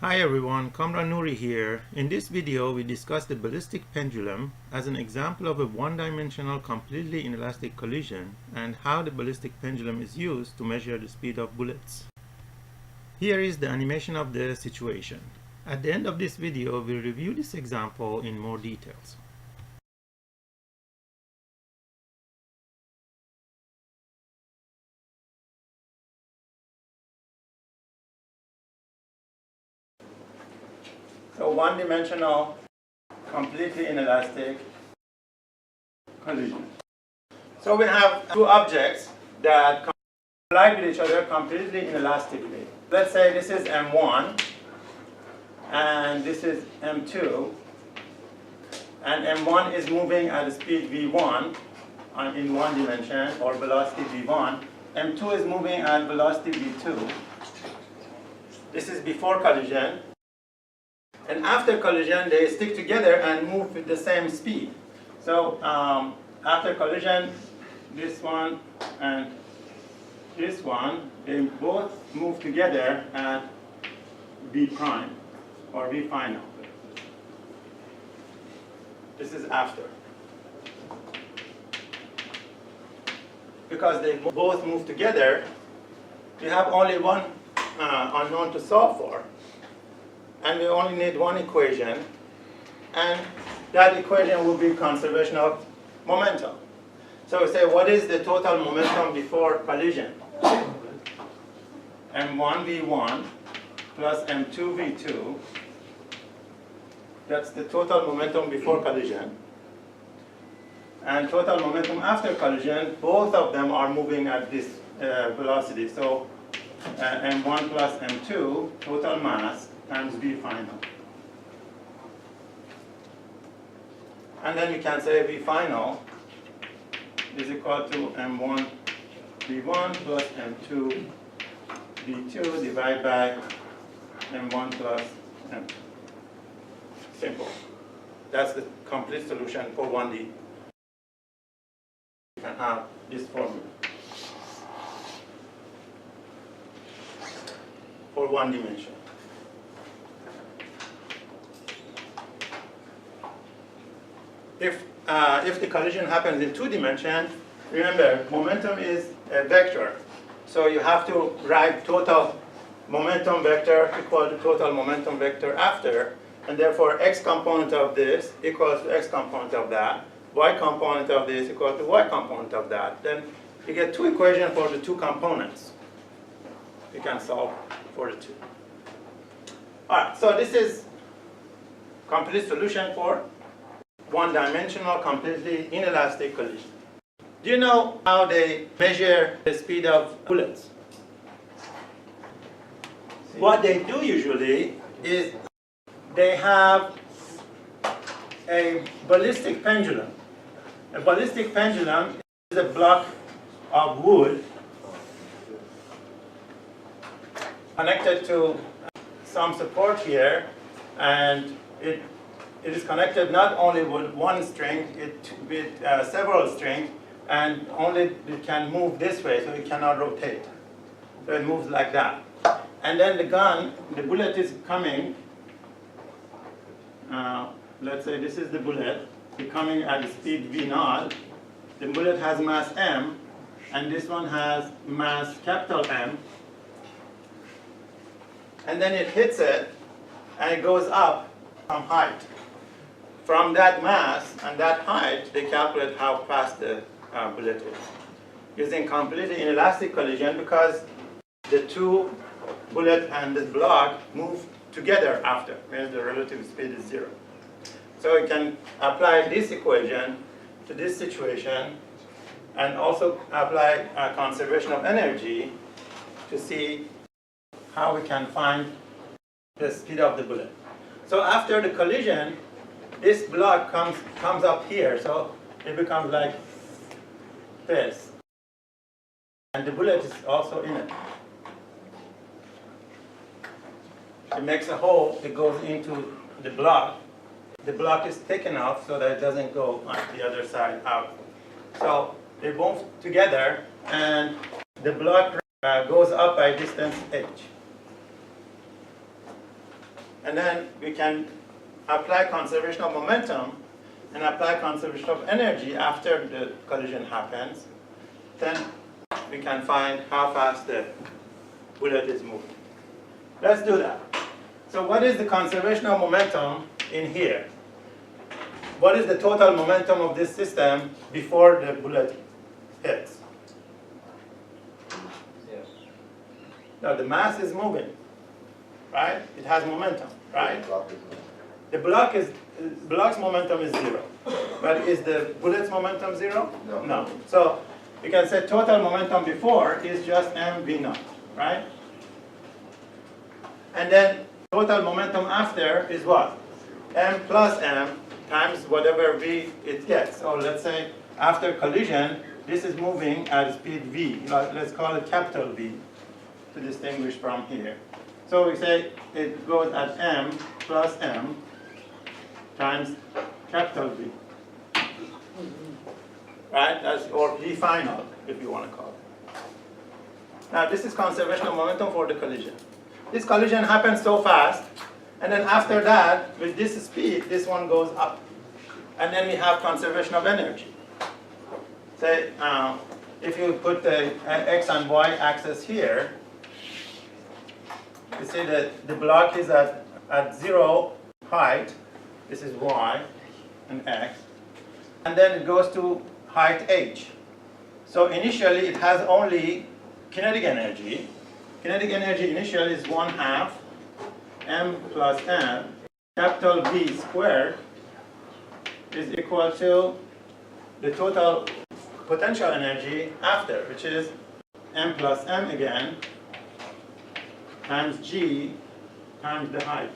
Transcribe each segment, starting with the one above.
Hi everyone, Kamran Nouri here. In this video we discuss the ballistic pendulum as an example of a one-dimensional completely inelastic collision and how the ballistic pendulum is used to measure the speed of bullets. Here is the animation of the situation. At the end of this video we'll review this example in more details. So one-dimensional, completely inelastic collision. So we have two objects that collide with each other completely inelastically. Let's say this is M1 and this is M2, and M1 is moving at a speed V1 in one dimension, or velocity V1. M2 is moving at velocity V2. This is before collision. And after collision, they stick together and move with the same speed. So after collision, this one and this one, they both move together at V prime, or V final. This is after. Because they both move together, we have only one unknown to solve for. And we only need one equation, and that equation will be conservation of momentum. So we say, what is the total momentum before collision? M1v1 plus M2v2. That's the total momentum before collision. And total momentum after collision, both of them are moving at this velocity. So M1 plus M2, total mass, times V final. And then we can say V final is equal to M1 V1 plus M2 V2 divided by M1 plus M2. Simple. That's the complete solution for 1D. You can have this formula for one dimension. If the collision happens in two dimensions, remember, momentum is a vector. So you have to write total momentum vector equal to total momentum vector after, and therefore x component of this equals to x component of that, y component of this equal to y component of that. Then you get two equations for the two components. You can solve for the two. All right, so this is complete solution for one-dimensional, completely inelastic collision. Do you know how they measure the speed of bullets? What they do usually is they have a ballistic pendulum. A ballistic pendulum is a block of wood connected to some support here, and it is connected not only with one string, with several strings, and only it can move this way, so it cannot rotate. So it moves like that. And then the bullet is coming, let's say this is the bullet, it's coming at the speed V naught. The bullet has mass M, and this one has mass capital M. And then it hits it, and it goes up some height. From that mass and that height, they calculate how fast the bullet is. Using completely inelastic collision, because the two bullet and the block move together after, whereas the relative speed is 0. So you can apply this equation to this situation, and also apply conservation of energy to see how we can find the speed of the bullet. So after the collision, this block comes up here, so it becomes like this. And the bullet is also in it. It makes a hole, it goes into the block. The block is thick enough so that it doesn't go on the other side out. So they move together, and the block goes up by distance h. And then we can apply conservation of momentum and apply conservation of energy after the collision happens. Then we can find how fast the bullet is moving. Let's do that. So what is the conservation of momentum in here? What is the total momentum of this system before the bullet hits? Yes. Now the mass is moving, right? It has momentum, right? The block's momentum is 0. But is the bullet's momentum 0? No. No. So you can say total momentum before is just mv0, right? And then total momentum after is what? M plus m times whatever v it gets. So let's say after collision, this is moving at speed v. Let's call it capital V to distinguish from here. So we say it goes at m plus m times capital V. Right? Or V final, if you want to call it. Now this is conservation of momentum for the collision. This collision happens so fast, and then after that, with this speed, this one goes up. And then we have conservation of energy. Say, if you put the x and y axis here, you see that the block is at 0 height. This is y and x. And then it goes to height h. So initially, it has only kinetic energy. Kinetic energy initially is 1/2 m plus m. Capital V squared is equal to the total potential energy after, which is m plus m again, times g times the height.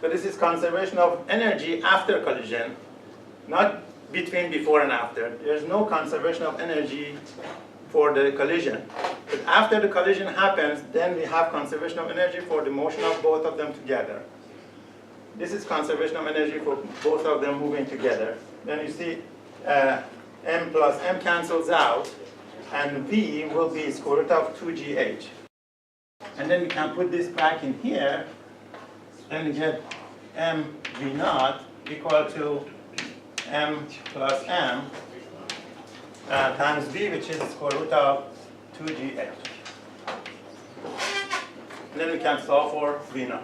So this is conservation of energy after collision, not between before and after. There's no conservation of energy for the collision. But after the collision happens, then we have conservation of energy for the motion of both of them together. This is conservation of energy for both of them moving together. Then you see m plus m cancels out, and v will be square root of 2gh. And then we can put this back in here, and we get mv0 equal to m plus m times v, which is square root of 2gh. And then we can solve for v0.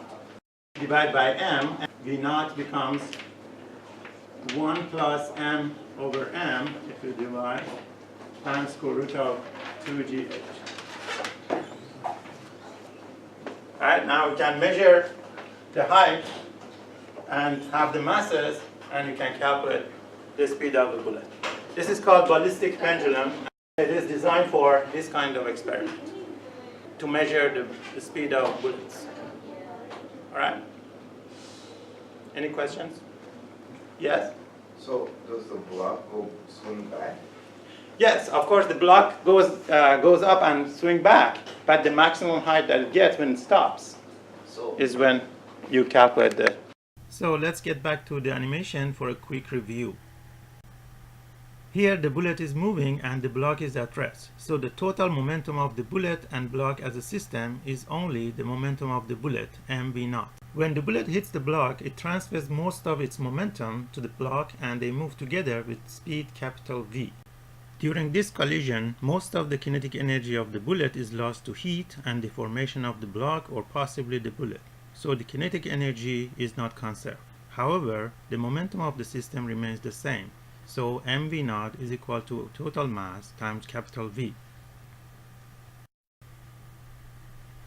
Divide by m, and v0 becomes 1 plus m over m, if you divide, times square root of 2gh. All right, now we can measure the height and have the masses, and you can calculate the speed of the bullet. This is called ballistic pendulum. It is designed for this kind of experiment, to measure the speed of bullets. All right? Any questions? Yes? So does the block go swing back? Yes, of course the block goes up and swing back, but the maximum height that it gets when it stops is when you calculate the. So let's get back to the animation for a quick review. Here the bullet is moving and the block is at rest. So the total momentum of the bullet and block as a system is only the momentum of the bullet, mv0. When the bullet hits the block, it transfers most of its momentum to the block and they move together with speed capital V. During this collision, most of the kinetic energy of the bullet is lost to heat and the formation of the block or possibly the bullet. So the kinetic energy is not conserved. However, the momentum of the system remains the same. So mv0 is equal to total mass times capital V.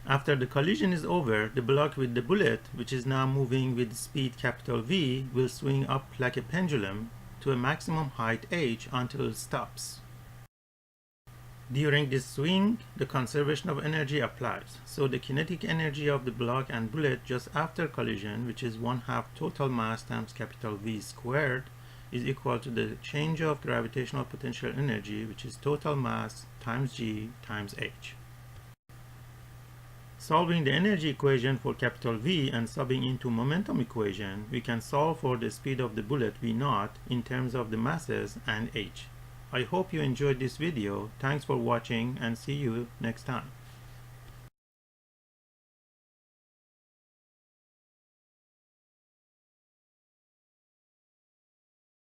After the collision is over, the block with the bullet, which is now moving with speed capital V, will swing up like a pendulum to a maximum height h until it stops. During this swing, the conservation of energy applies. So the kinetic energy of the block and bullet just after collision, which is 1/2 total mass times capital V squared, is equal to the change of gravitational potential energy, which is total mass times g times h. Solving the energy equation for capital V and subbing into momentum equation, we can solve for the speed of the bullet v0 in terms of the masses and h. I hope you enjoyed this video. Thanks for watching and see you next time.